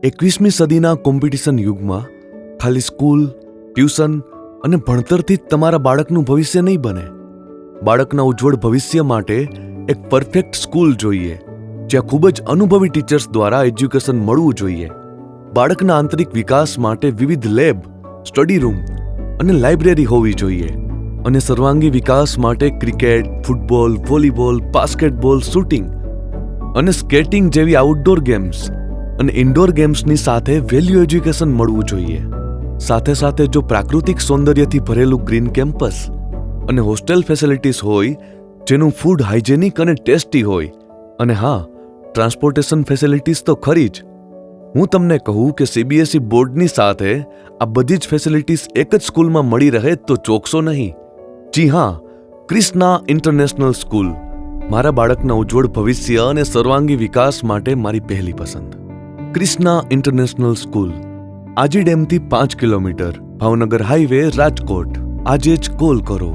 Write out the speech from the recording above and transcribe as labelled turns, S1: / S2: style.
S1: 21મી સદીના કોમ્પિટિશન યુગમાં ખાલી સ્કૂલ, ટ્યુશન અને ભણતરથી જ તમારા બાળકનું ભવિષ્ય નહીં બને. બાળકના ઉજ્જવળ ભવિષ્ય માટે એક પરફેક્ટ સ્કૂલ જોઈએ, જ્યાં ખૂબ જ અનુભવી ટીચર્સ દ્વારા એજ્યુકેશન મળવું જોઈએ. બાળકના આંતરિક વિકાસ માટે વિવિધ લેબ, સ્ટડી રૂમ અને લાઇબ્રેરી હોવી જોઈએ. અને સર્વાંગી વિકાસ માટે cricket, football, volleyball, basketball, shooting અને સ્કેટિંગ જેવી આઉટડોર ગેમ્સ અને ઇન્ડોર ગેમ્સની સાથે વેલ્યુ એજ્યુકેશન મળવું જોઈએ. સાથે સાથે જો પ્રાકૃતિક સૌંદર્યથી ભરેલું ગ્રીન કેમ્પસ અને હોસ્ટેલ ફેસિલિટીઝ હોય, જેનું ફૂડ હાઇજેનિક અને ટેસ્ટી હોય, અને હા, ટ્રાન્સપોર્ટેશન ફેસિલિટીઝ તો ખરી જ. હું તમને કહું કે સીબીએસઈ બોર્ડની સાથે આ બધી જ ફેસિલિટીઝ એક જ સ્કૂલમાં મળી રહે તો ચોકશો નહીં. જી હા, ક્રિષ્ના ઇન્ટરનેશનલ સ્કૂલ મારા બાળકના ઉજ્જવળ ભવિષ્ય અને સર્વાંગી વિકાસ માટે મારી પહેલી પસંદ. ક્રિષ્ના ઇન્ટરનેશનલ સ્કૂલ, આજી ડેમથી 5 કિલોમીટર, ભાવનગર હાઈવે, રાજકોટ. આજે જ કોલ કરો.